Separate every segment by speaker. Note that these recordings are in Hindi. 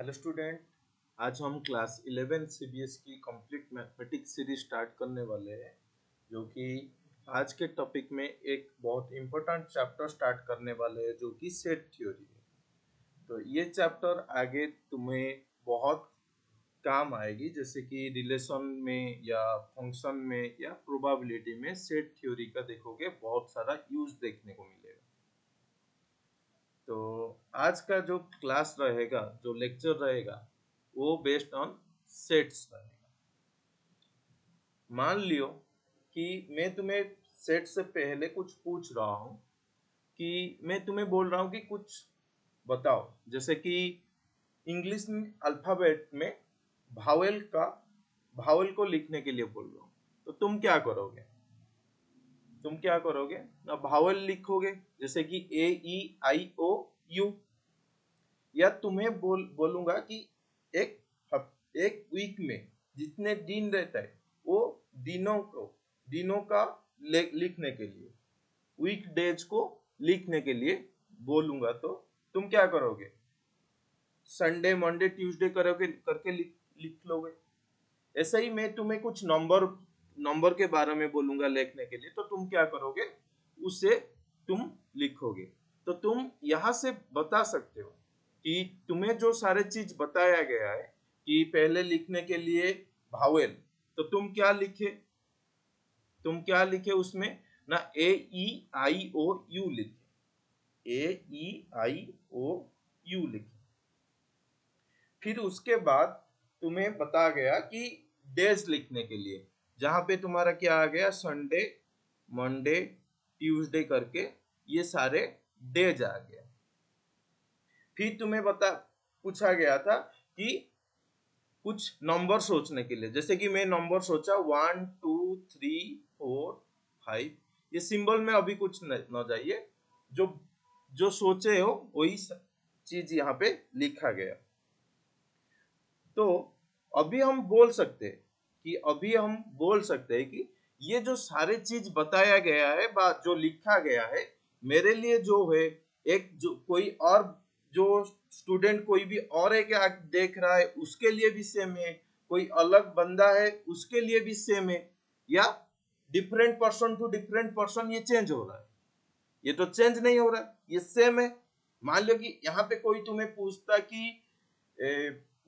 Speaker 1: Hello student. आज हम क्लास 11 सीबीएस की कंप्लीट मैथमेटिक्स सीरीज स्टार्ट करने वाले हैं, जो कि आज के टॉपिक में एक बहुत इम्पोर्टेंट चैप्टर स्टार्ट करने वाले हैं, जो कि सेट थ्योरी है। तो ये चैप्टर आगे तुम्हें बहुत काम आएगी, जैसे कि रिलेशन में या फंक्शन में या प्रोबेबिलिटी में सेट थ्योरी का देखोगे बहुत सारा यूज देखने को मिलेगा। तो आज का जो क्लास रहेगा, जो लेक्चर रहेगा, वो बेस्ड ऑन सेट्स रहेगा। मान लियो कि मैं तुम्हें सेट से पहले कुछ पूछ रहा हूँ, कि मैं तुम्हें बोल रहा हूँ कि कुछ बताओ, जैसे कि इंग्लिश में अल्फाबेट में भावेल को लिखने के लिए बोल रहा हूँ, तो तुम क्या करोगे? ना भावेल लिखोगे, जैसे कि AEIOU, या तुम्हें बोलूंगा कि एक एक वीक में जितने दिन रहता है वो दिनों का लिखने के लिए, वीक डेज को लिखने के लिए बोलूंगा, तो तुम क्या करोगे? संडे मंडे ट्यूसडे करोगे, करके लिख लोगे। ऐसा ही मैं तुम्हें कुछ नंबर के बारे में बोलूंगा लिखने के लिए, तो तुम क्या करोगे? उसे तुम लिखोगे। तो तुम यहाँ से बता सकते हो कि तुम्हें जो सारे चीज बताया गया है कि पहले लिखने के लिए भावेल, तो तुम क्या लिखे उसमें? ना AEIOU लिखे, AEIOU लिखे। फिर उसके बाद तुम्हें बता गया कि डेज लिखने के लिए, जहां पे तुम्हारा क्या आ गया? संडे मंडे ट्यूसडे करके ये सारे डेज आ गया। फिर तुम्हें पूछा गया था कि कुछ नंबर सोचने के लिए, जैसे कि मैं नंबर सोचा 1 2 3 4 5। ये सिंबल में अभी कुछ न जाइए, जो जो सोचे हो वही चीज यहाँ पे लिखा गया। तो अभी हम बोल सकते हैं कि ये जो सारे चीज बताया गया है, बात जो लिखा गया है, मेरे लिए जो है, एक जो कोई और जो स्टूडेंट कोई भी और एक देख रहा है उसके लिए भी सेम है, कोई अलग बंदा है उसके लिए भी सेम है, या different person to different person ये चेंज हो रहा है? ये तो चेंज नहीं हो रहा, ये सेम है। मान लो कि यहाँ पे कोई तुम्हें पूछता कि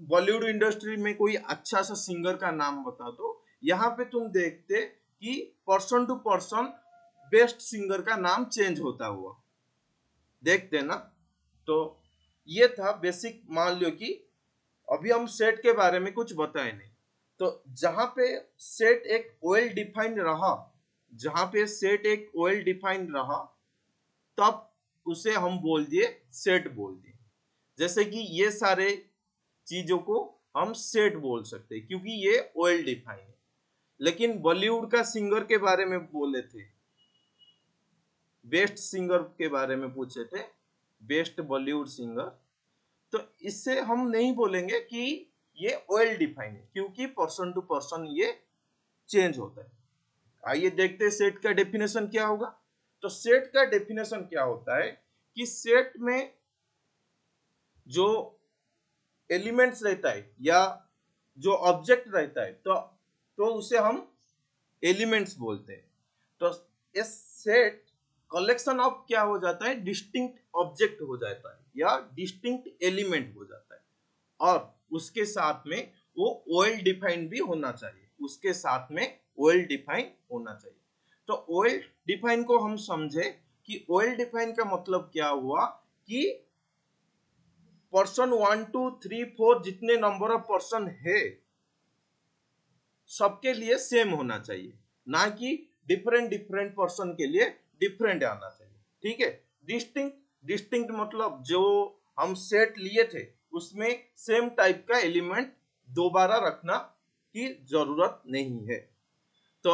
Speaker 1: बॉलीवुड इंडस्ट्री में कोई अच्छा सा सिंगर का नाम बता दो, यहाँ पे तुम देखते कि person to person best singer का नाम चेंज होता हुआ देखते ना। तो ये था बेसिक। मान लो कि अभी हम सेट के बारे में कुछ बताए नहीं, तो जहां पे सेट एक वेल डिफाइंड रहा, तब उसे हम बोल दिए सेट बोल दिए। जैसे कि ये सारे चीजों को हम सेट बोल सकते हैं क्योंकि ये वेल डिफाइंड है। लेकिन बॉलीवुड का सिंगर के बारे में बोले थे, बेस्ट सिंगर के बारे में पूछे थे, बेस्ट बॉलीवुड सिंगर, तो इससे हम नहीं बोलेंगे कि ये वेल डिफाइंड है, क्योंकि पर्सन टू पर्सन ये चेंज होता है। आइए देखते हैं सेट का डेफिनेशन क्या होगा। तो सेट का डेफिनेशन क्या होता है कि सेट में जो एलिमेंट्स रहता है या जो ऑब्जेक्ट रहता है, तो उसे हम एलिमेंट्स बोलते हैं। तो इस सेट कलेक्शन ऑफ क्या हो जाता है? डिस्टिंक्ट ऑब्जेक्ट हो जाता है या डिस्टिंक्ट एलिमेंट हो जाता है, और उसके साथ में वो वेल डिफाइंड भी होना चाहिए, तो वेल डिफाइन को हम समझे कि वेल डिफाइन का मतलब क्या हुआ कि पर्सन 1 2 3 4 जितने नंबर ऑफ पर्सन है सबके लिए सेम होना चाहिए, ना कि डिफरेंट पर्सन के लिए डिफरेंट आना चाहिए। ठीक है। डिस्टिंक्ट मतलब जो हम सेट लिए थे उसमें सेम टाइप का एलिमेंट दोबारा रखना की जरूरत नहीं है। तो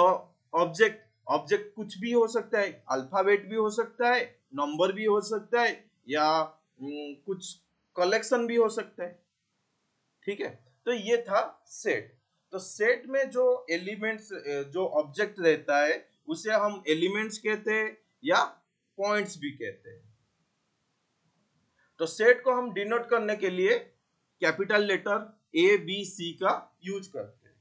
Speaker 1: ऑब्जेक्ट कुछ भी हो सकता है, अल्फाबेट भी हो सकता है, नंबर भी हो सकता है, या कुछ कलेक्शन भी हो सकता है। ठीक है। तो ये था सेट। तो सेट में जो एलिमेंट्स, जो ऑब्जेक्ट रहता है, उसे हम एलिमेंट्स कहते हैं या पॉइंट्स भी कहते हैं। तो सेट को हम डिनोट करने के लिए capital letter A B C का यूज करते हैं,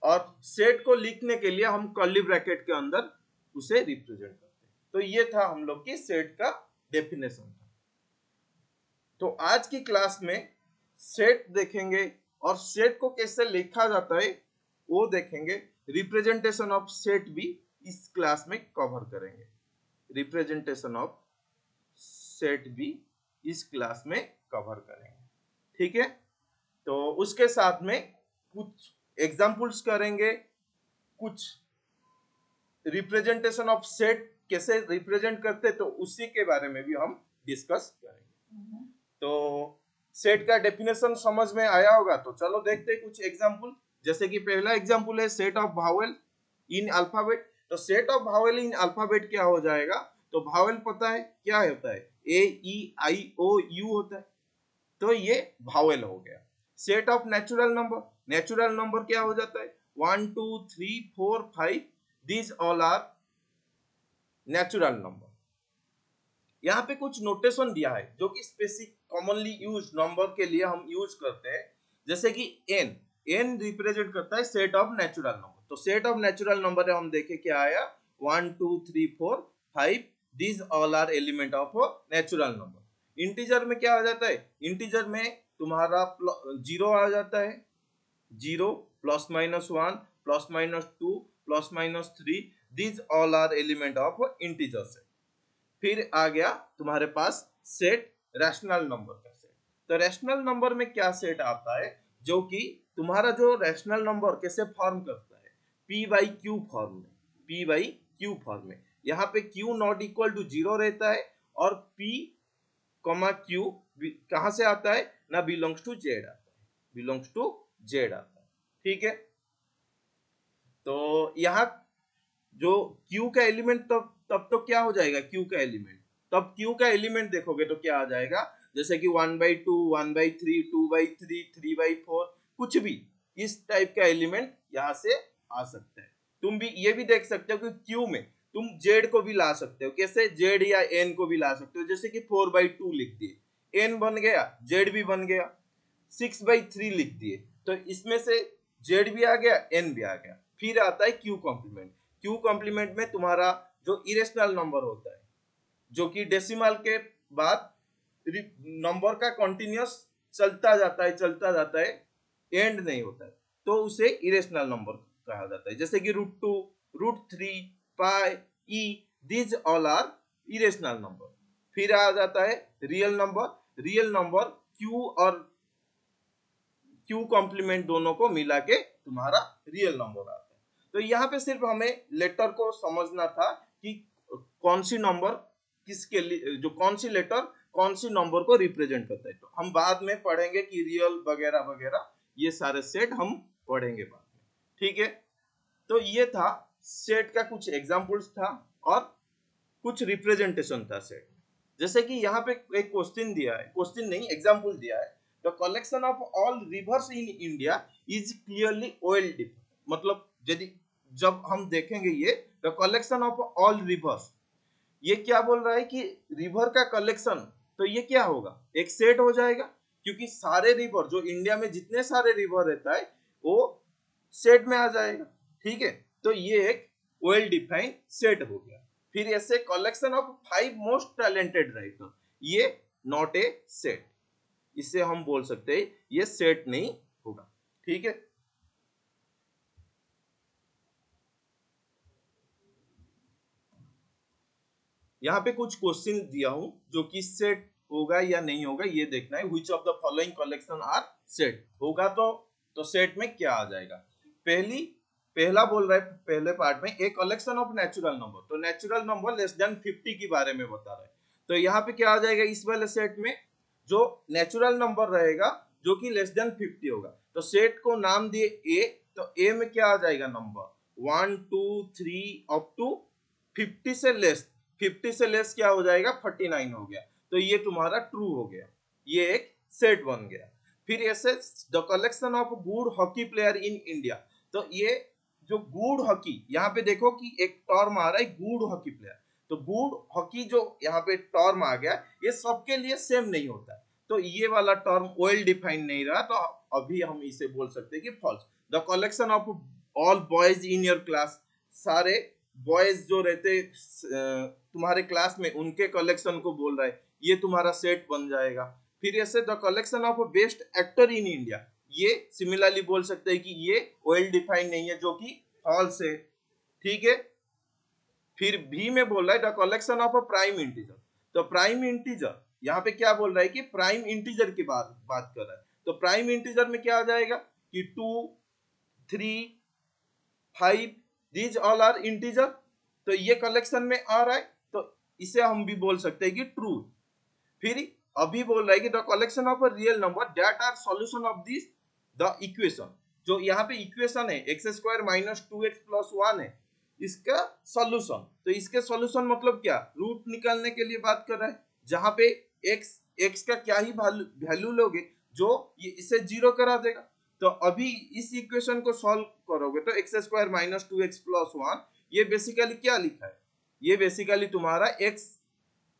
Speaker 1: और सेट को लिखने के लिए हम कर्ली ब्रैकेट के अंदर उसे रिप्रेजेंट करते हैं। तो ये था हम लोग की सेट का डेफिनेशन था। तो आज की क्लास में सेट देखेंगे और सेट को कैसे लिखा जाता है वो देखेंगे। रिप्रेजेंटेशन ऑफ सेट भी इस क्लास में कवर करेंगे। रिप्रेजेंटेशन ऑफ सेट भी इस क्लास में कवर करेंगे, ठीक है। तो उसके साथ में कुछ एग्जांपल्स करेंगे, कुछ रिप्रेजेंटेशन ऑफ सेट कैसे रिप्रेजेंट करते तो उसी के बारे में भी हम डिस्कस करेंगे। तो सेट का डेफिनेशन समझ में आया होगा, तो चलो देखते हैं कुछ एग्जांपल। जैसे कि पहला एग्जांपल है set of vowel in alphabet. तो set of vowel in alphabet क्या हो जाएगा, तो भावेल पता है क्या होता है, ए ई आई ओ यू होता है, तो ये भावेल हो गया। Set of natural number, natural number क्या हो जाता है, 1 2 3 4 5, these all are natural number. यहाँ पे कुछ नोटेशन दिया है जो कि स्पेसिफिक कॉमनली यूज नंबर के लिए हम यूज करते हैं। जैसे कि एन, एन रिप्रेजेंट करता है सेट ऑफ नेचुरल नंबर। तो सेट ऑफ नेचुरल नंबर हम देखे क्या आया, 1 2 3 4 5, these all are element of natural number. Integer में क्या आ जाता है, इंटीजर में तुम्हारा जीरो आ जाता है, 0 plus minus 1 plus minus 2 plus minus 3, these all are element of integers. फिर आ गया तुम्हारे पास सेट रैशनल नंबर का सेट। तो रैशनल नंबर में क्या सेट आता है, जो कि तुम्हारा जो रैशनल नंबर कैसे फॉर्म करता है, p बाई क्यू फॉर्म में, p बाई क्यू फॉर्म में। यहाँ पे q नॉट इक्वल टू 0 रहता है और p कॉमा q कहां से आता है, ना बिलोंग्स टू z आता है, बिलोंग्स टू z आता है, ठीक है। तो यहाँ जो q का एलिमेंट तब तो क्या हो जाएगा, q का एलिमेंट, तब q का एलिमेंट देखोगे तो क्या आ जाएगा, जैसे कि 1/2 1/3 2/3 3/4, कुछ भी इस टाइप का एलिमेंट यहाँ से आ सकता है। तुम भी ये भी देख सकते हो कि q में तुम z को भी ला सकते हो, कैसे, z या n को भी ला सकते हो, जैसे कि 4/2 लिख दिए, n बन गया, z भी बन गया। 6/3 लिख दिए तो इसमें से z भी आ गया, n भी आ गया। फिर आता है q कॉम्प्लीमेंट। q कॉम्प्लीमेंट में तुम्हारा जो इरेशनल नंबर होता है, जो कि डेसिमल के बाद नंबर का कंटिन्यूअस चलता जाता है, एंड नहीं होता है, तो उसे इरेशनल नंबर कहा जाता है। जैसे कि √2 √3 pi e, these all are irrational number. फिर आ जाता है real number. Real number q और q कॉम्प्लीमेंट दोनों को मिला के तुम्हारा रियल नंबर आता है। तो यहाँ पे सिर्फ हमें लेटर को समझना था कि कौन सी नंबर किसके लिए, जो कौन सी लेटर कौन सी नंबर को रिप्रेजेंट करता है। तो हम बाद में पढ़ेंगे कि रियल वगैरह वगैरह ये सारे सेट हम पढ़ेंगे बाद में, ठीक है। तो ये था सेट का कुछ एग्जांपल्स था और कुछ रिप्रेजेंटेशन था सेट। जैसे कि यहाँ पे एक क्वेश्चन दिया है, क्वेश्चन नहीं एग्जांपल दिया है, the collection of all rivers in India is clearly well defined. मतलब यदि जब हम देखेंगे ये the collection of all rivers, ये क्या बोल रहा है कि रिवर का कलेक्शन, तो ये क्या होगा, एक सेट हो जाएगा, क्योंकि सारे रिवर जो इंडिया में जितने सारे रिवर रहता है वो सेट में आ जाएगा, ठीक है। तो ये एक वेल डिफाइंड सेट हो गया। फिर ऐसे collection of 5 most talented writer, ये नॉट ए सेट, इससे हम बोल सकते हैं ये सेट नहीं होगा, ठीक है। यहाँ पे कुछ क्वेश्चन दिया हूं जो कि सेट होगा या नहीं होगा ये देखना है। Which of the following collection are set, होगा तो सेट में क्या आ जाएगा। पहला बोल रहा है पहले पार्ट में a collection of natural number, तो नेचुरल नंबर लेस देन 50 के बारे में बता रहा है। तो यहाँ पे क्या आ जाएगा, इस वाले सेट में जो नेचुरल नंबर रहेगा जो कि लेस देन 50 होगा, तो सेट को नाम दिए ए, तो ए में क्या आ जाएगा नंबर 1 2 3 अप टू 50 से लेस, 50 से लेस क्या हो जाएगा 49 हो गया, तो ये तुम्हारा ट्रू हो गया, ये एक सेट बन गया। फिर ऐसे the collection of good hockey player in India, तो ये जो गुड हॉकी, यहाँ पे देखो कि एक टर्म आ रहा है गुड हॉकी प्लेयर, तो गुड हॉकी जो यहाँ पे टर्म आ गया ये सबके लिए सेम नहीं होता है। तो ये वाला टर्म वेल डिफाइन नहीं रहा, तो अभी हम इसे बोल सकते हैं कि false. The collection of all boys in your class, सारे बॉयज जो रहते तुम्हारे क्लास में उनके कलेक्शन को बोल रहा है, ये तुम्हारा सेट बन जाएगा। फिर ऐसे the collection of best actor in India, ये सिमिलरली बोल सकते हैं कि ये वेल डिफाइन नहीं है, जो कि फॉल्स है। ठीक है। फिर भी में बोल रहा है the collection of a prime integer, तो प्राइम इंटीजर यहाँ पे क्या बोल रहा है कि प्राइम इंटीजर की बात कर रहा है। तो प्राइम इंटीजर में क्या आ जाएगा कि 2, 3, 5 दीज ऑल आर इंटीजर, तो ये कलेक्शन में आ रहा है, तो इसे हम भी बोल सकते हैं कि ट्रू। फिर अभी बोल रहा है कि the collection of a real number that are solution of this the equation, जो यहाँ पे इक्वेशन है x square minus 2x plus 1 है, इसका सॉल्यूशन। तो इसके सॉल्यूशन मतलब क्या, रूट निकालने के लिए बात कर रहा है, जहां पे x का क्या ही वैल्यू लोगे जो ये इसे जीरो करा देगा। तो अभी इस इक्वेशन को सॉल्व करोगे तो x square minus 2x plus 1, ये बेसिकली क्या लिखा है, ये बेसिकली तुम्हारा x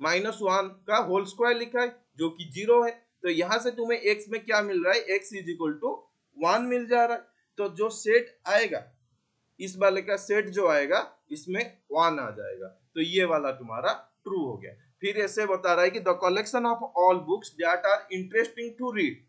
Speaker 1: माइनस 1 का होल स्क्वायर लिखा है, जो कि जीरो है। तो यहां से तुम्हें x में क्या मिल रहा है, x इज इक्वल टू 1 मिल जा रहा है। तो जो सेट आएगा, इस वाले का सेट जो आएगा इसमें 1 आ जाएगा, तो ये वाला तुम्हारा ट्रू हो गया। फिर ऐसे बता रहा है कि the collection of all books that are interesting to read,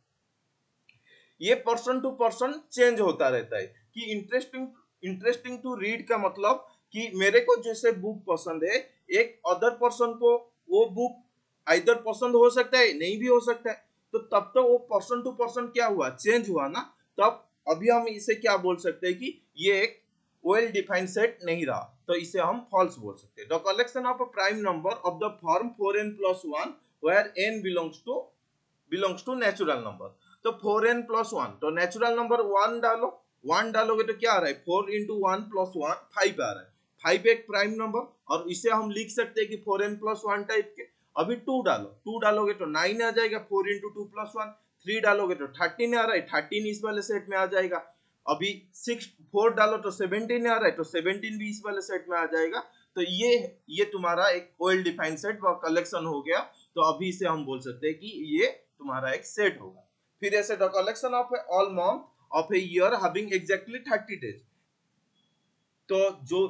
Speaker 1: ये पर्सन टू पर्सन चेंज होता रहता है कि इंटरेस्टिंग टू रीड का मतलब कि मेरे को जैसे बुक पसंद है, एक अदर पर्सन को वो बुक आइदर पसंद हो सकता है, नहीं भी हो सकता है, तो तब तो वो पर्सन टू पर्सन क्या हुआ, चेंज हुआ ना। तब अभी हम इसे क्या बोल सकते हैं कि ये एक वेल डिफाइंड सेट नहीं रहा, तो इसे हम फॉल्स बोल सकते हैं। The collection of a prime number of the form 4n plus 1 where n belongs to natural number, तो 4n प्लस 1, तो नेचुरल नंबर 1 डालो, 1 डालोगे तो क्या आ रहा है, 4 इंटू 1 प्लस 1 5 आ रहा है, 5 एक प्राइम नंबर, और इसे हम लिख सकते हैं कि 4n प्लस 1 टाइप के। अभी 2 डालो, 2 डालोगे तो 9 आ जाएगा, 4 इंटू 2 प्लस 1, 3 डालोगे तो 13 आ रहा है, 13 इस वाले सेट में आ जाएगा। अभी 6 4 डालो तो 17 आ रहा है, तो 17 भी इस वाले सेट में आ जाएगा। तो ये तुम्हारा एक वेल डिफाइंड सेट व कलेक्शन हो गया। तो अभी इसे हम बोल सकते हैं कि ये तुम्हारा एक सेट होगा। फिर ऐसे the collection of all month of a year having exactly 30 days, तो जो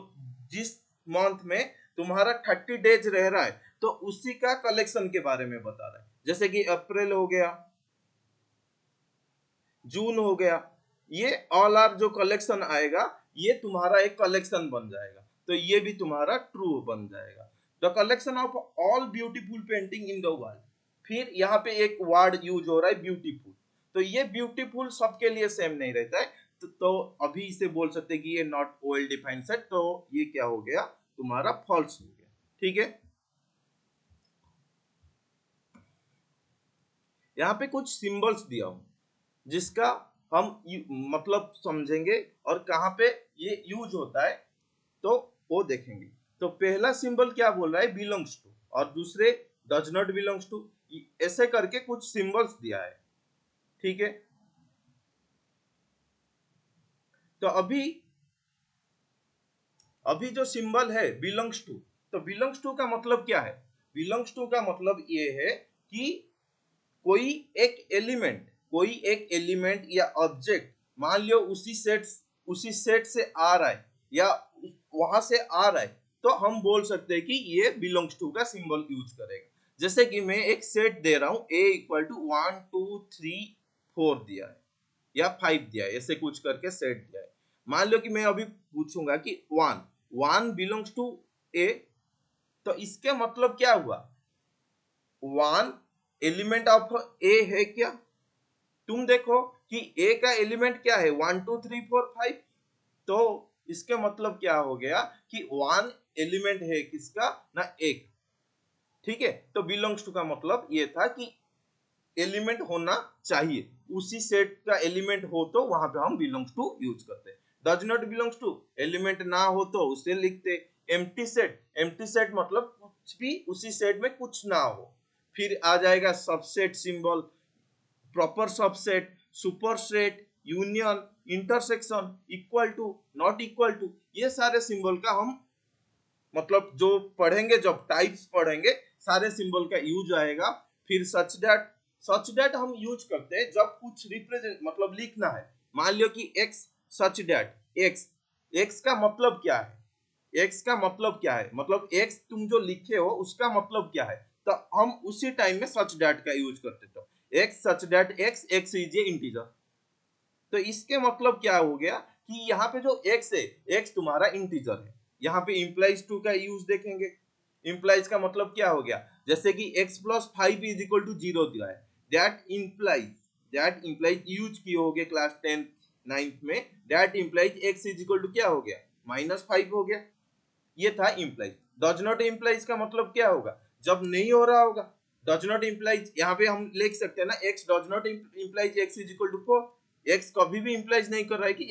Speaker 1: जिस मंथ में तुम्हारा 30 डेज रह रहा है, तो उसी का कलेक्शन के बारे में बता रहा है। जैसे कि अप्रैल हो गया, जून हो गया, ये ऑल आर जो कलेक्शन आएगा, ये तुम्हारा एक कलेक्शन बन जाएगा, तो ये भी तुम्हारा ट्रू बन जाएगा। The collection of all beautiful painting in the world, फिर यहाँ पे एक वर्ड यूज हो रहा है ब्यूटीफुल, तो ये ब्यूटीफुल सबके लिए सेम नहीं रहता है, तो अभी इसे बोल सकते हैं कि ये नॉट वेल डिफाइंड सेट, तो ये क्या हो गया, तुम्हारा फॉल्स हो गया। ठीक है। यहाँ पे कुछ सिंबल्स दिया हूं जिसका हम मतलब समझेंगे और कहां पे ये यूज होता है, तो वो देखेंगे। तो पहला सिंबल क्या बोल रहा है, बिलोंग्स टू, और दूसरे डज नॉट बिलोंग्स टू, ऐसे करके कुछ सिंबल्स दिया है। ठीक है। तो अभी जो सिंबल है बिलोंग्स टू, तो बिलोंग्स टू का मतलब क्या है, बिलोंग्स टू का मतलब ये है कि कोई एक एलिमेंट या ऑब्जेक्ट मान लो उसी सेट से आ रहा है या वहां से आ रहा है, तो हम बोल सकते हैं कि ये बिलोंग्स टू का सिंबल यूज करेगा। जैसे कि मैं एक सेट दे रहा हूं, a इक्वल टू 1 2 3 4 दिया है या 5 दिया है, ऐसे कुछ करके सेट दिया है। मान लो कि मैं अभी पूछूंगा कि 1 बिलोंग्स टू a, तो इसके मतलब क्या हुआ, 1 एलिमेंट ऑफ ए है क्या, तुम देखो कि ए का एलिमेंट क्या है, 1 2 3 4 5, तो इसके मतलब क्या हो गया कि 1 एलिमेंट है किसका ना, एक। ठीक है। तो बिलोंग्स टू का मतलब ये था कि एलिमेंट होना चाहिए, उसी सेट का एलिमेंट हो तो वहां पे हम बिलोंग्स टू यूज करते। Does not belongs to, element ना हो तो उसे लिखते। एम्प्टी सेट मतलब कुछ भी उसी सेट में कुछ ना हो। फिर आ जाएगा subset symbol, proper subset, superset, union, intersection, equal to, not equal to, ये सारे सिंबल का हम मतलब जो पढ़ेंगे, जब टाइप्स पढ़ेंगे सारे सिंबल का यूज आएगा। फिर सच दैट हम यूज करते हैं जब कुछ रिप्रेजेंट मतलब लिखना है। मान लियो कि x such that x, x का मतलब क्या है, एक्स का मतलब क्या है, मतलब एक्स तुम जो लिखे हो उसका मतलब क्या है, तो हम उसी टाइम में सच दैट का यूज करते। तो x such that x, x is a integer. तो इसके मतलब क्या हो गया कि यहाँ पे जो एक्स है, एक्स तुम्हारा इंटीजर है। यहाँ पे इंप्लाइज टू का यूज देखेंगे। इंप्लाइज का मतलब क्या हो गया, जैसे कि x plus 5 is equal to 0 दिया है, दैट इंप्लाइज यूज किए होगे क्लास 10 9th में, that implies x is equal to क्या हो गया, -5 हो गया। ये था इंप्लाइज। डज नॉट इंप्लाइज का मतलब क्या होगा, जब नहीं हो रहा होगा। डज नॉट इंप्लाइज यहाँ पे हम लिख सकते हैं ना, x does not implies x is equal to 4। x कभी भी इंप्लाइज नहीं कर रहा है कि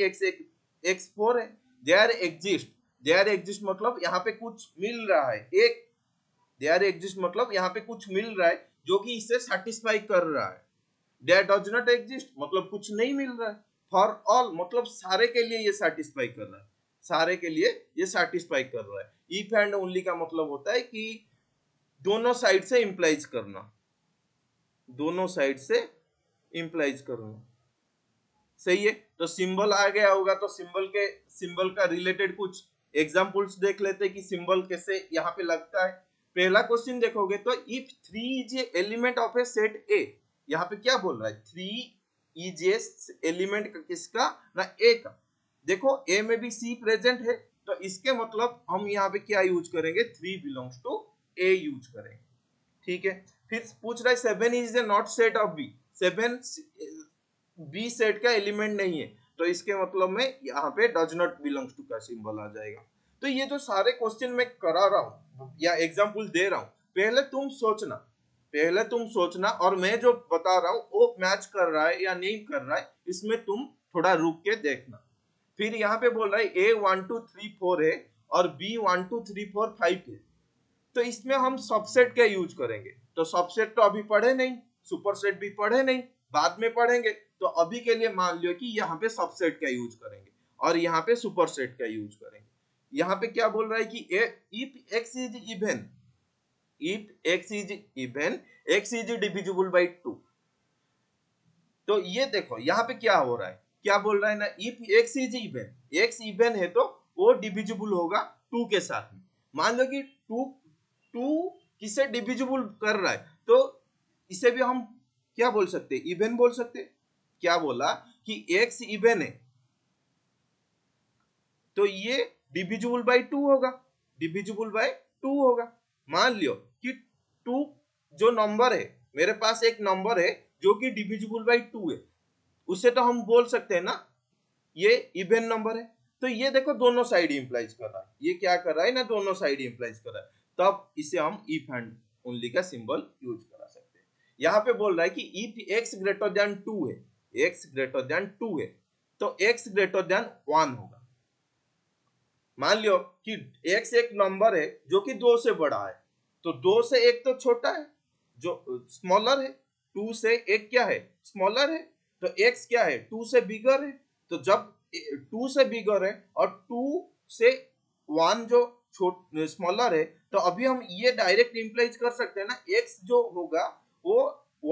Speaker 1: x 4 है। देयर एग्जिस्ट मतलब यहाँ पे कुछ मिल रहा है, एक देयर एग्जिस्ट मतलब यहाँ पे कुछ मिल रहा है जो कि इसे सेटिस्फाई कर रहा है। देयर डज नॉट एग्जिस्ट मतलब कुछ नहीं मिल रहा है। फॉर ऑल मतलब सारे के लिए ये सेटिस्फाई कर रहा है, सारे के लिए ये सेटिस्फाई कर रहा है। इफ एंड ओनली का मतलब होता है कि दोनों साइड से इंप्लाइज करना, दोनों साइड से इंप्लाइज करना। सही है, तो सिंबल आ गया होगा, तो सिंबल का रिलेटेड कुछ एग्जांपल्स देख लेते हैं कि सिंबल कैसे यहाँ पे लगता है। पहला क्वेश्चन देखोगे तो if 3 is a element of A set ए, यहाँ पे क्या बोल रहा है, 3 इज ए एलिमेंट किसका ना, ए का। देखो ए में भी सी प्रेजेंट है, तो इसके मतलब हम यहाँ पे क्या यूज करेंगे, 3 बिलोंग्स टू ए यूज करेंगे। ठीक है, फिर पूछ रहा है 7 is a not set of B, 7 B set का एलिमेंट नहीं है, तो इसके मतलब में यहाँ पे डज नॉट बिलोंग्स टू का सिंबल आ जाएगा। तो ये जो सारे क्वेश्चन मैं करा रहा हूँ या एग्जांपल दे रहा हूँ, पहले तुम सोचना और मैं जो बता रहा हूँ वो मैच कर रहा है या नहीं कर रहा है, इसमें तुम थोड़ा रुक के देखना। फिर यहाँ पे बोल रहा है ए 1 2 3 4 है और बी 1 2 3 4 5 है, तो इसमें हम सबसेट का यूज करेंगे। तो सबसेट तो अभी पढ़े नहीं, सुपरसेट भी पढ़े नहीं, बाद में पढ़ेंगे। तो अभी के लिए मान लियो कि यहाँ पे सबसेट का यूज करेंगे और यहाँ पे सुपरसेट का यूज करेंगे। यहाँ पे क्या बोल रहा है कि if x is even, x is divisible by 2। तो ये देखो यहाँ पे क्या हो रहा है, क्या बोल रहा है ना, if x is even, x even है तो वो डिविजिबल होगा 2 के साथ में। मान लो कि 2 किसे डिविजिबल कर रहा है, तो इसे भी हम क्या बोल सकते हैं, इवन बोल सकते हैं। क्या बोला कि एक्स इवन है तो ये डिविजिबल बाय 2 होगा, डिविजिबल बाय 2 होगा। मान लियो कि 2 जो नंबर है, मेरे पास एक नंबर है जो कि डिविजिबल बाय 2 है, उसे तो हम बोल सकते हैं ना ये इवन नंबर है। तो ये देखो दोनों साइड इंप्लाइज कर रहा है, ये क्या कर रहा है ना, दोनों साइड इंप्लाइज कर रहा है। तब इसे हम इफ एंड ओनली का सिंबल यूज करा सकते हैं। यहाँ पे बोल रहा है कि इफ एक्स ग्रेटर देन 2 है, एक्स ग्रेटर देन 2 है तो एक्स ग्रेटर देन 1 होगा। मान लियो कि एक्स एक नंबर है जो कि 2 से बड़ा है, तो 2 से 1 तो छोटा है, जो स्मॉलर है। 2 से 1 क्या है, स्मॉलर है। तो x क्या है, 2 से बिगर है। तो जब 2 से बिगर है और 2 से 1 जो स्मॉलर है, तो अभी हम ये डायरेक्ट इंप्लाइज कर सकते हैं ना, x जो होगा वो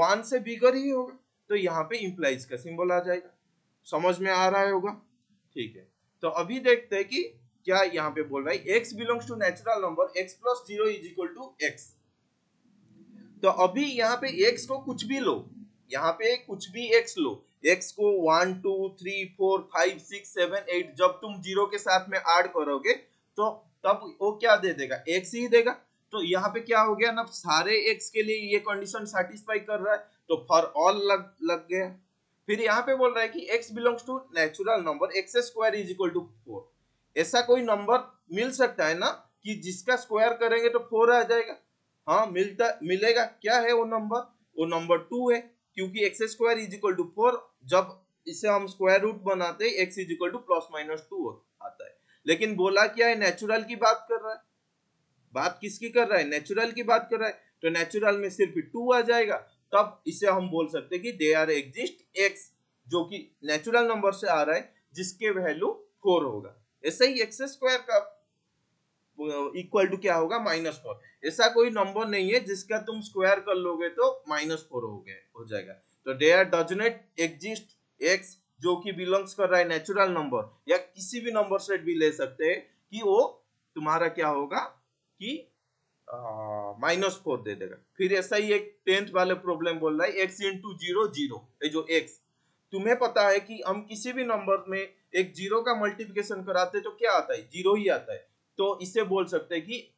Speaker 1: 1 से बिगर ही होगा। तो यहाँ पे इंप्लाइज का सिंबल आ जाएगा। समझ में आ रहा है होगा, ठीक है। तो अभी देखते हैं कि क्या यहाँ पे बोल रहा है, x belongs to natural number x plus 0 is equal to x। तो अभी यहाँ पे x को कुछ भी लो, यहाँ पे कुछ भी x लो, x को 1 2 3 4 5 6 7 8 जब तुम 0 के साथ में ऐड करोगे तो तब वो क्या दे देगा, x ही देगा। तो यहाँ पे क्या हो गया ना, सारे x के लिए ये कंडीशन सेटिस्फाई कर रहा है, तो फॉर ऑल लग गया। फिर यहाँ पे बोल रहा है कि x belongs to natural number x square is equal to 4। ऐसा कोई नंबर मिल सकता है ना कि जिसका स्क्वायर करेंगे तो 4 आ जाएगा। हाँ मिलेगा, क्या है वो नंबर 2 है, क्योंकि x square is equal to 4, जब इसे हम स्क्वायर रूट बनाते हैं x is equal to plus minus 2 आता है। लेकिन बोला क्या है, नेचुरल की बात कर रहा है, बात किसकी कर रहा है, नेचुरल की बात कर रहा है। तो नेचुरल में सिर्फ 2 आ जाएगा, तब इसे हम बोल सकते हैं कि दे आर एग्जिस्ट एक्स, जो कि नेचुरल नंबर से आ रहा है जिसके वैल्यू 4 होगा। ऐसे ही एक्स स्क्वायर का इक्वल टू क्या होगा -4। ऐसा कोई नंबर नहीं है जिसका तुम स्क्वायर कर लोगे तो -4 हो जाएगा। तो there does not exist x जो कि बिलोंग्स कर रहा है नेचुरल नंबर या किसी भी नंबर सेट भी ले सकते हैं कि वो तुम्हारा क्या होगा कि -4 दे देगा। फिर ऐसा ही एक 10th वाले प्रॉब्लम बोल रहा है x इंटू 0 0। ये जो x तुम्हें पता है कि हम किसी भी नंबर में एक जीरो का मल्टीप्लिकेशन कराते तो क्या आता है, जीरो ही आता है। तो इसे बोल सकते हैं कि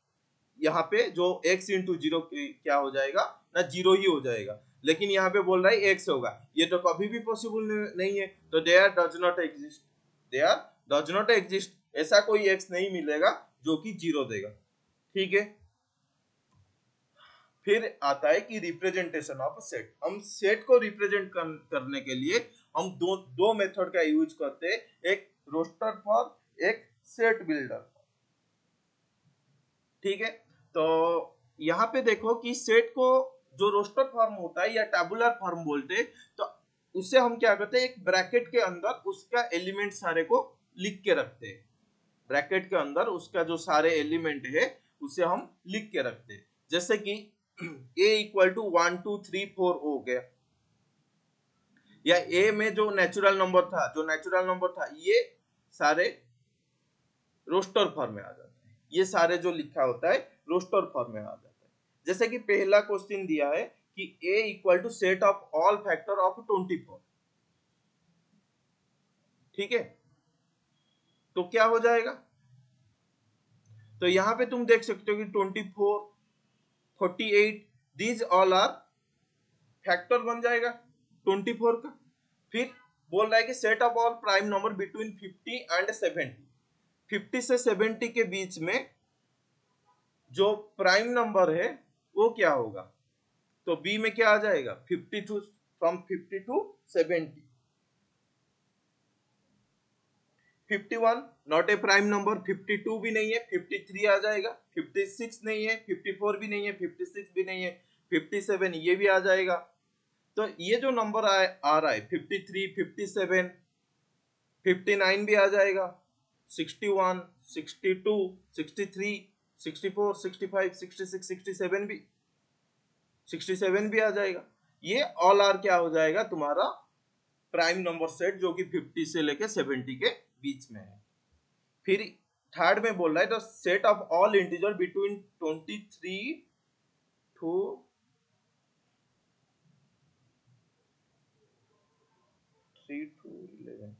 Speaker 1: यहाँ पे जो x इंटू 0 क्या हो जाएगा ना, जीरो ही हो जाएगा। लेकिन यहाँ पे बोल रहा है x होगा, ये तो कभी भी पॉसिबल नहीं है। तो there does not exist, there does not exist, ऐसा कोई x नहीं मिलेगा जो कि जीरो देगा। ठीक है, फिर आता है कि रिप्रेजेंटेशन ऑफ सेट। हम सेट को रिप्रेजेंट करने के लिए हम दो मेथड का यूज करते हैं, एक रोस्टर फॉर्म, एक सेट बिल्डर। ठीक है, तो यहाँ पे देखो कि सेट को जो रोस्टर फॉर्म होता है या टैबुलर फॉर्म बोलते हैं, तो उससे हम क्या करते हैं, एक ब्रैकेट के अंदर उसका एलिमेंट सारे को लिख के रखते हैं। ब्रैकेट के अंदर उसका जो सारे एलिमेंट है उसे हम लिख के रखते हैं। जैसे कि a इक्वल टू 1 2 3 4 हो गया, या a में जो नेचुरल नंबर था ये सारे रोस्टर फॉर्म में आ जाता है। ये सारे जो लिखा होता है रोस्टर फॉर्म में आ जाता है। जैसे कि पहला क्वेश्चन दिया है कि a equal to set of all factor of 24। ठीक है, तो क्या हो जाएगा, तो यहां पे तुम देख सकते हो कि 24 48 दीज ऑल आर फैक्टर बन जाएगा 24 का। फिर बोल रहा है कि set of all prime number between 50 and 70। 50 से 70 के बीच में जो प्राइम नंबर है वो क्या होगा, तो बी में क्या आ जाएगा, 52 from 50 to 70। 51 not a prime number, 52 भी नहीं है, 53 आ जाएगा, 56 नहीं है, 54 भी नहीं है, 56 भी नहीं है, 57 ये भी आ जाएगा। तो ये जो नंबर आ रहा है 53 57 59 भी आ जाएगा, 61 62 63 64 65 66 67 भी आ जाएगा। ये ऑल आर क्या हो जाएगा तुम्हारा प्राइम नंबर सेट जो कि 50 से लेके 70 के बीच में है। फिर थर्ड में बोल रहा है the set of all integer between 23 to 3 to 11।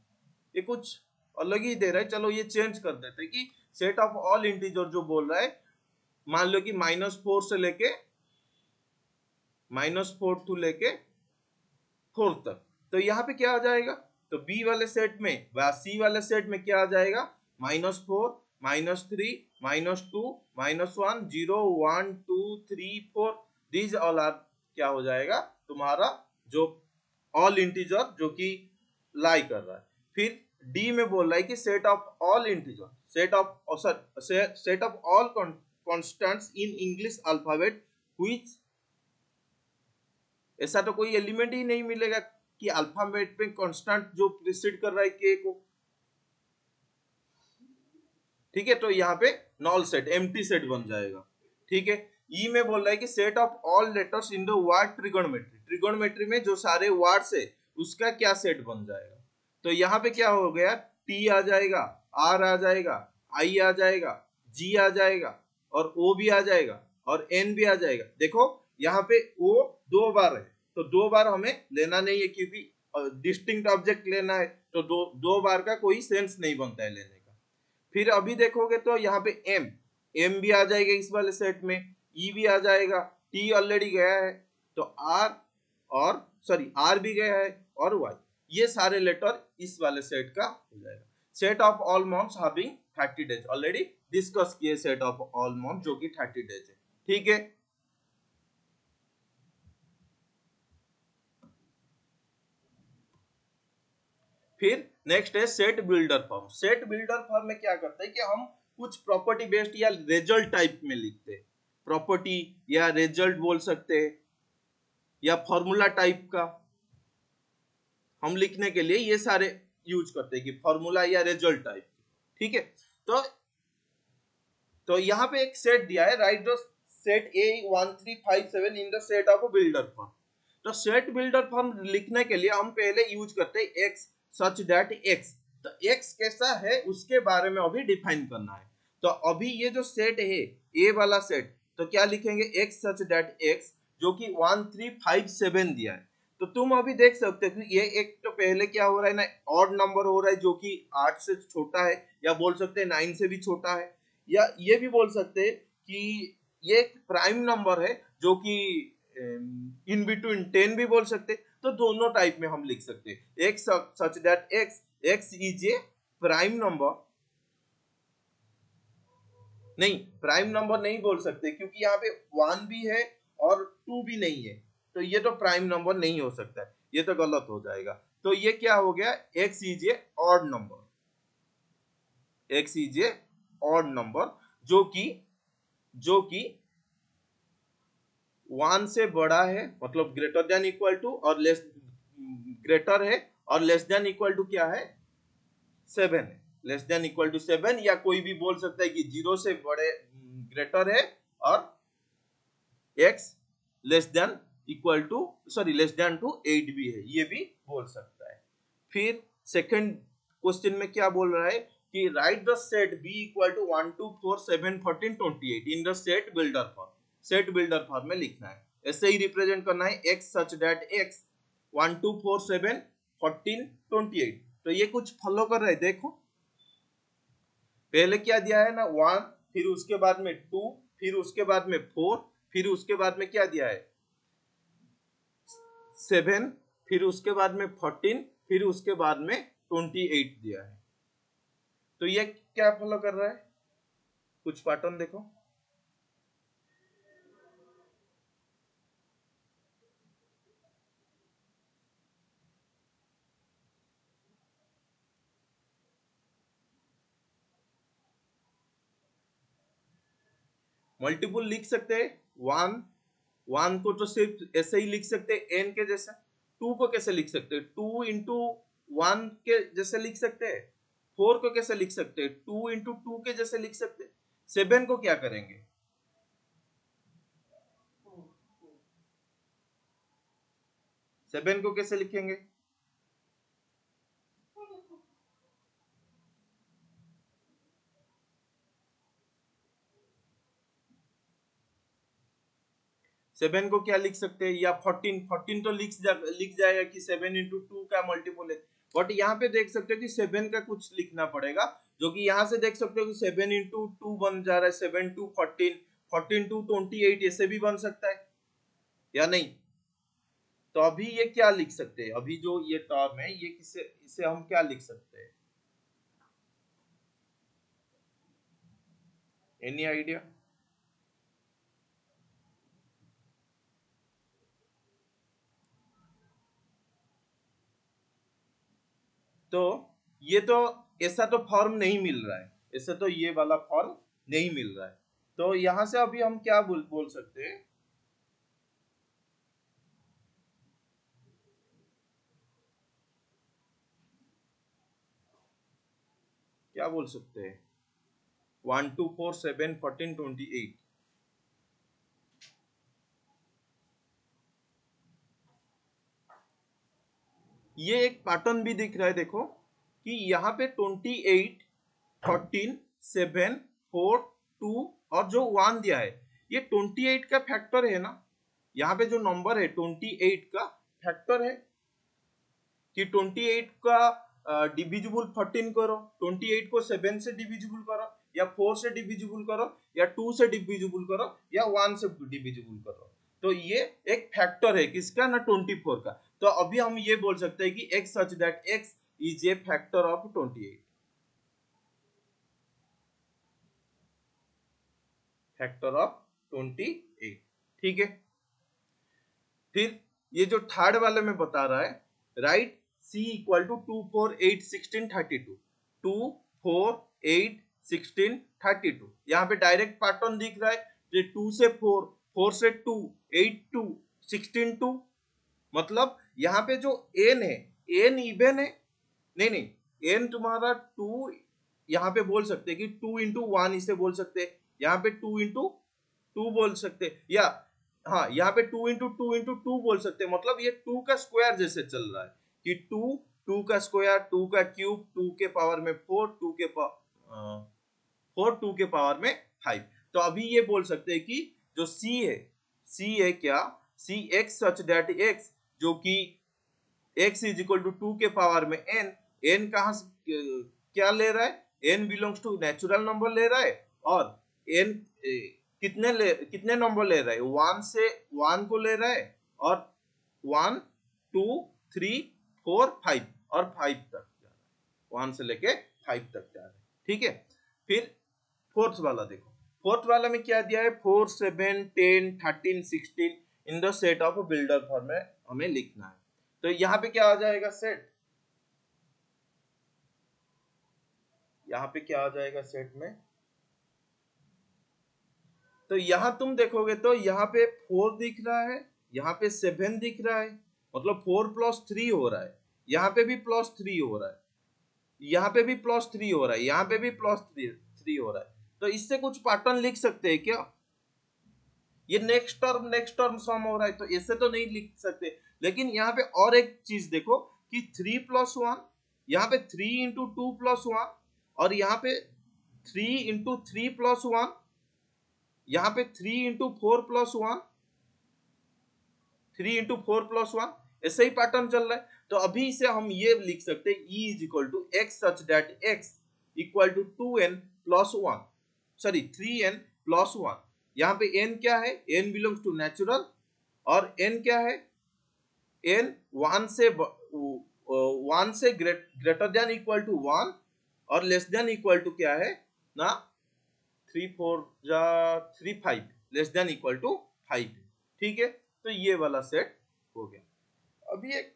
Speaker 1: ये कुछ अलग ही दे रहा है, चलो ये चेंज कर देते हैं कि सेट ऑफ ऑल इंटीजर जो बोल रहा है, मान लो कि -4 से लेके -4 टू लेके 4 तक, तो यहाँ पे क्या आ जाएगा, तो बी वाले सेट में व सी वाले सेट में क्या आ जाएगा, -4 -3 -2 -1 0 1 2 3 4 दीज ऑल आर क्या हो जाएगा तुम्हारा जो ऑल इंटीजर जो कि लाई कर रहा है। फिर डी में बोल रहा है कि set of all integer, set of all constants in English alphabet which, ऐसा तो कोई एलिमेंट ही नहीं मिलेगा कि अल्फाबेट में कांस्टेंट जो प्रीसीड कर रहा है के को। ठीक है, तो यहाँ पे नॉल सेट एम्प्टी सेट बन जाएगा। ठीक है, ई में बोल रहा है कि set of all letters in the word trigonometry, trigonometry में जो सारे वर्ड्स है उसका क्या सेट बन जाएगा, तो यहाँ पे क्या हो गया, टी आ जाएगा, आर आ जाएगा, आई आ जाएगा, जी आ जाएगा और ओ भी आ जाएगा और एन भी आ जाएगा। देखो यहाँ पे ओ 2 बार है, तो 2 बार हमें लेना नहीं है क्योंकि डिस्टिंक्ट ऑब्जेक्ट लेना है, तो दो बार का कोई सेंस नहीं बनता है लेने का। फिर अभी देखोगे तो यहाँ पे एम भी आ जाएगा इस वाले सेट में, ई भी आ जाएगा, टी ऑलरेडी गया है, तो आर और सॉरी आर भी गया है और वाई, ये सारे लेटर इस वाले सेट का हो जाएगा। Set of all months having 30 days, already discuss किए सेट ऑफ ऑल मंथ जो कि 30 डेज है। ठीक है, फिर नेक्स्ट है set builder form. Set builder form में क्या करते हैं कि हम कुछ प्रॉपर्टी बेस्ड या रिजल्ट टाइप में लिखते हैं, प्रॉपर्टी या रिजल्ट बोल सकते हैं, या फॉर्मूला टाइप का हम लिखने के लिए ये सारे यूज करते हैं कि फॉर्मूला या रिजल्ट टाइप। ठीक है, तो तो यहाँ पे एक सेट दिया है, right the set A1357 in the set of builder form. तो सेट बिल्डर फॉर्म लिखने के लिए हम पहले यूज करते हैं एक्स सच दैट एक्स। तो एक्स कैसा है उसके बारे में अभी डिफाइन करना है। तो अभी ये जो सेट है ए वाला सेट, तो क्या लिखेंगे, एक्स सच दैट एक्स, जो कि 1357 दिया है। तो तुम अभी देख सकते हो ये एक तो पहले क्या हो रहा है ना, ऑड नंबर हो रहा है जो कि 8 से छोटा है, या बोल सकते हैं 9 से भी छोटा है, या ये भी बोल सकते हैं कि ये एक प्राइम नंबर है जो कि इन बिटवीन 10 भी बोल सकते। तो दोनों टाइप में हम लिख सकते हैं, x such that x, x is a prime number, नहीं प्राइम नंबर नहीं बोल सकते क्योंकि यहाँ पे 1 भी है और 2 भी नहीं है, तो ये तो प्राइम नंबर नहीं हो सकता है, ये तो गलत हो जाएगा। तो ये क्या हो गया, x is a odd number, x is a odd number जो कि 1 से बड़ा है, मतलब ग्रेटर देन इक्वल टू, और लेस ग्रेटर है, और लेस देन इक्वल टू क्या है, 7 है, लेस देन इक्वल टू 7, या कोई भी बोल सकता है कि 0 से बड़े ग्रेटर है, और x less than equal to, sorry less than to 8 भी है, ये भी बोल सकता है। फिर सेकंड क्वेश्चन में क्या बोल रहा है कि right the set b equal to 1 2 4 7 14 28 in the set builder form. Set builder form में लिखना है, ऐसे ही रिप्रेजेंट करना है, x सच दैट x 1 2 4 7 14 28। तो ये कुछ फॉलो कर रहे, देखो पहले क्या दिया है ना 1, फिर उसके बाद में 2, फिर उसके बाद में 4, फिर उसके बाद में क्या दिया है 7, फिर उसके बाद में 14, फिर उसके बाद में 28 दिया है। तो ये क्या फॉलो कर रहा है, कुछ पैटर्न देखो। मल्टीपल लिख सकते हैं, वन वन को तो सिर्फ ऐसे ही लिख सकते हैं एन के जैसे। टू को कैसे लिख सकते हैं, 2 इंटू 1 के जैसे लिख सकते हैं। 4 को कैसे लिख सकते हैं, 2 इंटू 2 के जैसे लिख सकते हैं। 7 को क्या करेंगे, 7 को कैसे लिखेंगे, 7 को क्या लिख सकते हैं, या 14, 14 तो लिख जाएगा कि 7 इंटू 2 का मल्टीपल है। बट यहाँ पे देख सकते हो कि 7 का कुछ लिखना पड़ेगा, जो कि यहाँ से देख सकते हो कि 7 इंटू 2 बन जा रहा है 7 टू 14, 14 टू 28, ऐसे भी बन सकता है या नहीं। तो अभी ये क्या लिख सकते हैं, अभी जो ये टर्म है ये किसे, इसे हम क्या लिख सकते हैं, एनी आइडिया। तो ये तो ऐसा तो फॉर्म नहीं मिल रहा है, ऐसा तो ये वाला फॉर्म नहीं मिल रहा है। तो यहां से अभी हम क्या बोल सकते हैं, क्या बोल सकते हैं, 1 2 4 7 14 28। ये एक पैटर्न भी दिख रहा है, देखो कि यहाँ पे 28 14 7 4 2 और जो 1 दिया है, ये 28 का फैक्टर है ना। यहाँ पे जो नंबर है 28 का फैक्टर है, कि 28 का डिविजिबल 14 करो, 28 को 7 से डिविजिबल करो, या 4 से डिविजिबल करो, या 2 से डिविजिबल करो, या 1 से डिविजिबल करो। तो ये एक फैक्टर है किसका ना, 24 का। तो अभी हम ये बोल सकते हैं कि x such that x is a factor of 28, factor of 28। ठीक है। फिर ये जो थर्ड वाले में बता रहा है, राइट c इक्वल टू 2 4 8 16 32, 2 4 8 16 32। यहाँ पे डायरेक्ट पैटर्न दिख रहा है, ये 2 से 4, 4 से 2, 8 2, 16 2। मतलब यहाँ पे जो n है, n इवन है, नहीं नहीं n तुम्हारा 2, यहाँ पे बोल सकते हैं कि 2 इंटू 1 इसे बोल सकते हैं, यहाँ पे 2 बोल सकते, या हाँ यहाँ पे 2 बोल सकते, मतलब ये 2 का स्क्वायर जैसे चल रहा है कि 2 का स्क्वायर, 2 का क्यूब, 2 के पावर में 4, 2 के पावर में 5। तो अभी ये बोल सकते हैं कि जो सी है क्या, सी एक्स सच दैट एक्स, जो कि x इज इक्वल टू 2 के पावर में n कहां से क्या ले रहा है, n belongs to natural number ले रहा है, और n कितने नंबर ले रहा है, 1 से 1 को ले रहा है, और 1 2 3 4 5 और 5 तक जा रहा है, 1 से लेके 5 तक जा रहा है। ठीक है, फिर फोर्थ वाला देखो, फोर्थ वाला में क्या दिया है, 4 7 10 13 16 इन the set of builder form में हमें लिखना है। तो यहाँ पे क्या आ जाएगा सेट, यहाँ पे क्या आ जाएगा सेट में, तो यहां तुम देखोगे तो यहाँ पे 4 दिख रहा है, यहाँ पे 7 दिख रहा है, मतलब 4 प्लस 3 हो रहा है, यहाँ पे भी प्लस 3 हो रहा है, यहाँ पे भी प्लस 3 हो रहा है, यहाँ पे भी प्लस 3 हो रहा है। तो इससे कुछ पैटर्न लिख सकते हैं क्या, ये नेक्स्ट टर्म सम हो रहा है, तो ऐसे तो नहीं लिख सकते। लेकिन यहाँ पे और एक चीज देखो कि 3 प्लस 1, यहाँ पे 3 इंटू 2 प्लस 1, और यहाँ पे 3 इंटू 3 प्लस 1, यहाँ पे 3 इंटू 4 प्लस 1, 3 इंटू 4 प्लस 1, ऐसे ही पैटर्न चल रहा है। तो अभी से हम ये लिख सकते हैं E is equal to x such that x equal to 2n plus 1, sorry 3n plus 1। यहाँ पे n क्या है, n बिलोंग्स टू नेचुरल, और n क्या है, n 1 से ग्रेटर देन इक्वल टू 1 और लेस देन इक्वल टू क्या है ना, 3 4 जा 3 5 लेस देन इक्वल टू 5। ठीक है, तो ये वाला सेट हो गया। अभी एक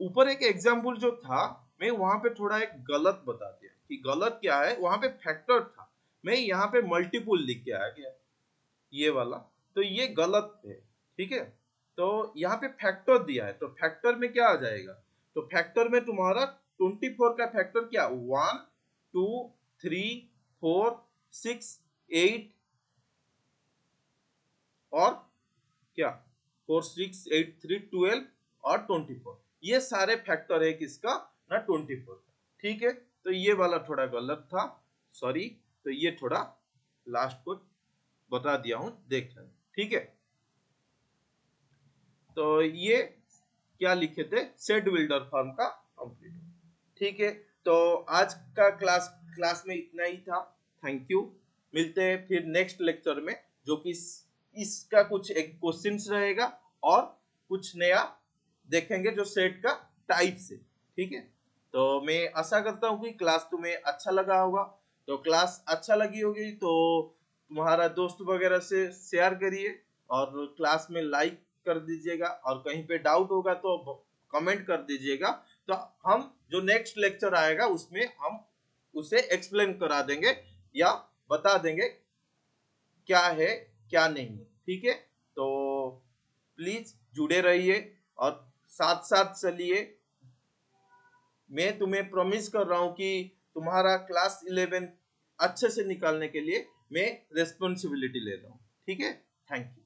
Speaker 1: ऊपर एक एग्जाम्पल जो था, मैं वहां पे थोड़ा एक गलत बता दिया कि गलत क्या है, वहां पे फैक्टर था, मैं यहाँ पे मल्टीपुल लिख के आ गया, ये वाला, तो ये गलत है। ठीक है, तो यहाँ पे फैक्टर दिया है, तो फैक्टर में क्या आ जाएगा, तो फैक्टर में तुम्हारा 24 का फैक्टर क्या, 1 2 3 4 6 8 और क्या 4 6 8 3 12 और 24, ये सारे फैक्टर है किसका ना 24 का। ठीक है, तो ये वाला थोड़ा गलत था, सॉरी, तो ये थोड़ा लास्ट को बता दिया हूं, देख लेना। ठीक है, तो ये क्या लिखे थे, सेट बिल्डर फॉर्म का कंप्लीट। ठीक है, तो आज का क्लास में इतना ही था। थैंक यू, मिलते हैं फिर नेक्स्ट लेक्चर में, जो कि इसका कुछ एक क्वेश्चंस रहेगा और कुछ नया देखेंगे जो सेट का टाइप से। ठीक है, तो मैं आशा करता हूँ कि क्लास तुम्हें अच्छा लगा होगा। तो क्लास अच्छा लगी होगी तो तुम्हारा दोस्त वगैरह से शेयर करिए, और क्लास में लाइक कर दीजिएगा, और कहीं पे डाउट होगा तो कमेंट कर दीजिएगा। तो हम जो नेक्स्ट लेक्चर आएगा उसमें हम उसे एक्सप्लेन करा देंगे या बता देंगे क्या है क्या नहीं है। ठीक है, तो प्लीज जुड़े रहिए और साथ साथ चलिए। मैं तुम्हें प्रॉमिस कर रहा हूं कि तुम्हारा क्लास 11 अच्छे से निकालने के लिए मैं रेस्पॉन्सिबिलिटी ले रहा हूं। ठीक है, थैंक यू।